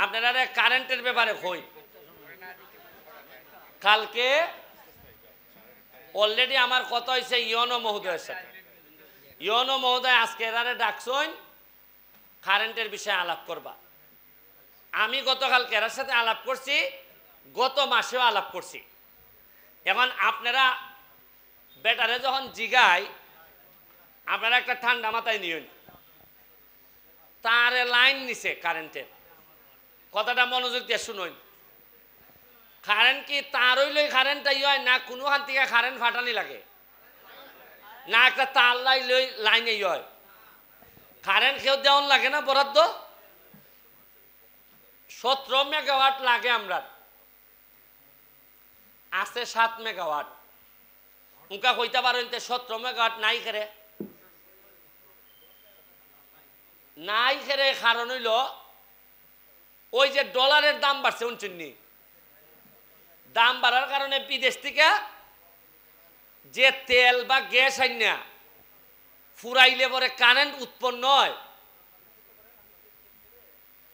আপনারা কারেন্টের ব্যাপারে কই কালকে অলরেডি আমার কথা হয়েছে ইয়নো মহোদয়ের সাথে। ইয়নো মহোদয় আজকে এরারে ডাকছেন কারেন্টের বিষয়ে আলাপ করবা। আমি গতকালকে এরার সাথে আলাপ করছি, গত মাসেও আলাপ করছি। এখন আপনারা বেটারে যখন জিগায় আপনারা একটা ঠান্ডা মাথায় নিয়েন। তার লাইন নিছে কারেন্টের, কথাটা মনোযোগ দিয়ে শুনুন। কারেন্ট কি তার হইলেই কারেন্টটাই হয় না কোনোখান থেকে কারেন্ট ফাটানি লাগে না একটা তার লই লাইনে হয়? কারেন্ট কেউ দেওয়ান লাগে না বরাদ্দ? 17 মেগাওয়াট লাগে, আমরা আছে 7 মেগাওয়াট। উনকা কইতে পারেন 17 মেগাওয়াট নাই খেরে নাই খেরে কারণ হইল ওই যে ডলারের দাম বাড়ছে উনচিন্নি, দাম বাড়ার কারণে বিদেশ থেকে যে তেল বা গ্যাস আইনা ফুরাইলে পরে কারেন্ট উৎপন্ন হয়।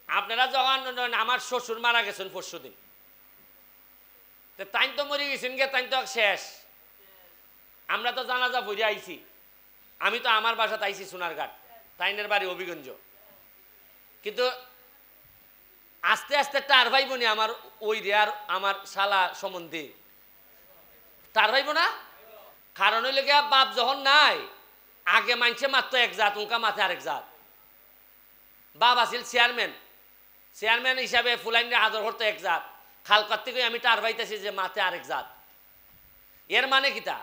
আপনারা যখন আমার শ্বশুর মারা গেছেন পরশুদিন, তাই তো মরে গেছেন গে, তাই তো শেষ। আমরা তো জানাজা পড়ে আইছি, আমি তো আমার বাসাতে আইছি সোনারঘাট, তাইনের বাড়ি অভিগঞ্জ। কিন্তু আস্তে আস্তে টার ভাইব নি আমার ওই রে আর আমার শালা সম্বন্ধে টার ভাইব না। কারণ হইলে গিয়া বাপ যখন নাই, আগে মানছে মাত্র এক জাত, উনকা মাথে আরেক জাত। বাপ আছিল চেয়ারম্যান, চেয়ারম্যান হিসাবে ফুলাইন আদর করতে এক জাত, খাল করতে গিয়ে আমি টার ভাইতেছি যে মাথে আরেক জাত। এর মানে কিতা?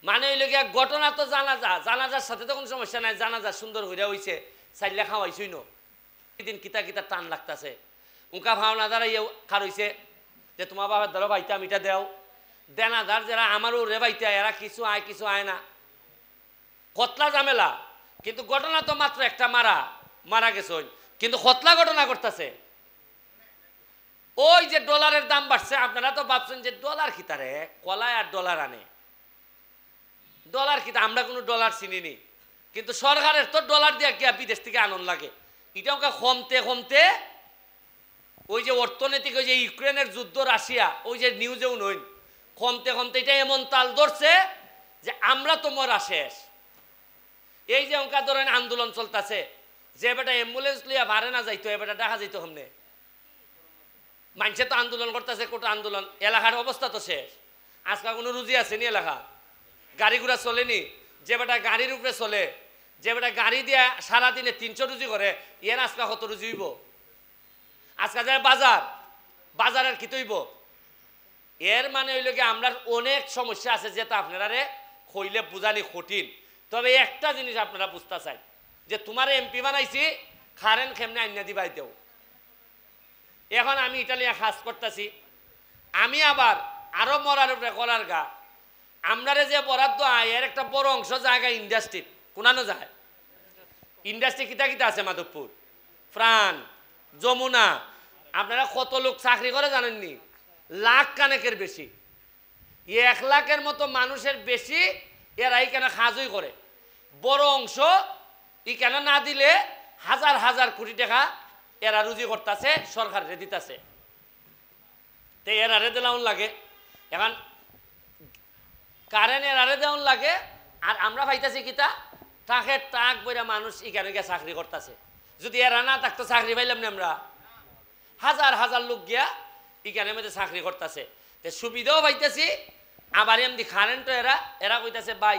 মানে হইলে গিয়া ঘটনা তো জানাজা, জানাজার সাথে তো কোনো সমস্যা নাই, জানাজা সুন্দর হইয়া হইছে, চাইলে খাওয়াইছই ন। দিন কিতা কিতা টান লাগতেছে, উনকা ভাওনা দ্বারা ইয়ে খার হইছে যে তোমার বাবার ধরো ভাইতা মিটা দেও দেনাদার যারা আমারও রে ভাইতা, এরা কিছু আয় কিছু আয় না, কতলা ঝামেলা। কিন্তু ঘটনা তো মাত্র একটা, মারা গেছে, কিন্তু কতলা ঘটনা করতেছে। ওই যে ডলারের দাম বাড়ছে, আপনারা তো ভাবছেন যে ডলার কিতারে কলায় আর ডলার আনে, ডলার কিতা আমরা কোনো ডলার চিনিনি। কিন্তু সরকারের তো ডলার দিয়ে গিয়া বিদেশ থেকে আনন্দ লাগে। এটা ওকে কমতে কমতে ওই যে অর্থনৈতিক ওই যে ইউক্রেনের যুদ্ধ রাশিয়া, ওই যে নিউজেও নই, কমতে কমতে এটা এমন তাল ধরছে যে আমরা তো মরা শেষ। এই যে ওকা ধরেন আন্দোলন চলতেছে, যে বেটা অ্যাম্বুলেন্স লিয়া ভাড়ে না যাইতো, এ বেটা দেখা যাইতো সামনে। মানুষে তো আন্দোলন করতেছে, কোটা আন্দোলন, এলাকার অবস্থা তো শেষ। আজকাল কোনো রুজি আসেনি, এলাকা গাড়ি ঘোড়া চলেনি। যে বেটা গাড়ির উপরে চলে, যে বেটা গাড়ি দিয়া সারাদিনে 300 রুজি করে, এর আজকাল কত রুজি হইব? আজকাল যায় বাজারের কি তৈব? এর মানে হইল কি আমরা অনেক সমস্যা আছে যেটা আপনারা কইলে বুঝানি কঠিন। তবে একটা জিনিস আপনারা বুঝতে চাই যে তোমার এমপি বানাইছি, কারেন্ট কেমনে আইনা দিবাই দেও। এখন আমি ইটালিয়া কাজ করতেছি, আমি আবার আরো মরার উপরে কলার গা। আপনারা যে বরাদ্দ আয় এর একটা বড় অংশ জায়গা ইন্ডাস্ট্রি কোনানো যায়। ইন্ডাস্ট্রি কিতা কিতা আছে মাধবপুর, প্রাণ, যমুনা। আপনারা কত লোক চাকরি করে জানেননি? লাখ কানেকের বেশি, 1 লাখের মতো মানুষের বেশি এরা এইখানে কাজই করে। বড় অংশ এখানে না দিলে হাজার হাজার কোটি টাকা এরা রুজি করতেছে, সরকারে দিতেছে। তো এরারে দেওয়ান লাগে, এখন কারেন্ট এরারে দেওয়ান লাগে। আর আমরা পাইতেছি কিতা টাকের টাক বইরা মানুষ এখানে গিয়ে চাকরি করতেছে। যদি এরা না থাকতো চাকরি পাইলাম না আমরা। হাজার হাজার লোক গিয়া এখানে মধ্যে চাকরি করতেছে, সুবিধাও পাইতেছি। আবার এমনি কারেন্টও এরা কইতেছে ভাই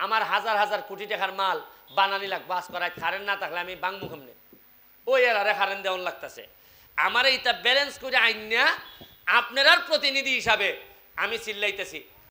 আমার হাজার হাজার কোটি টাকার মাল বানানি লাগ বাস করায়, কারেন্ট না থাকলে আমি বাংমু কেমনে? ওই এরারে কারেন্ট দেওয়ান লাগতেছে। আমার এইটা ব্যালেন্স করে আইন না আপনার প্রতিনিধি হিসাবে আমি চিল্লাইতেছি।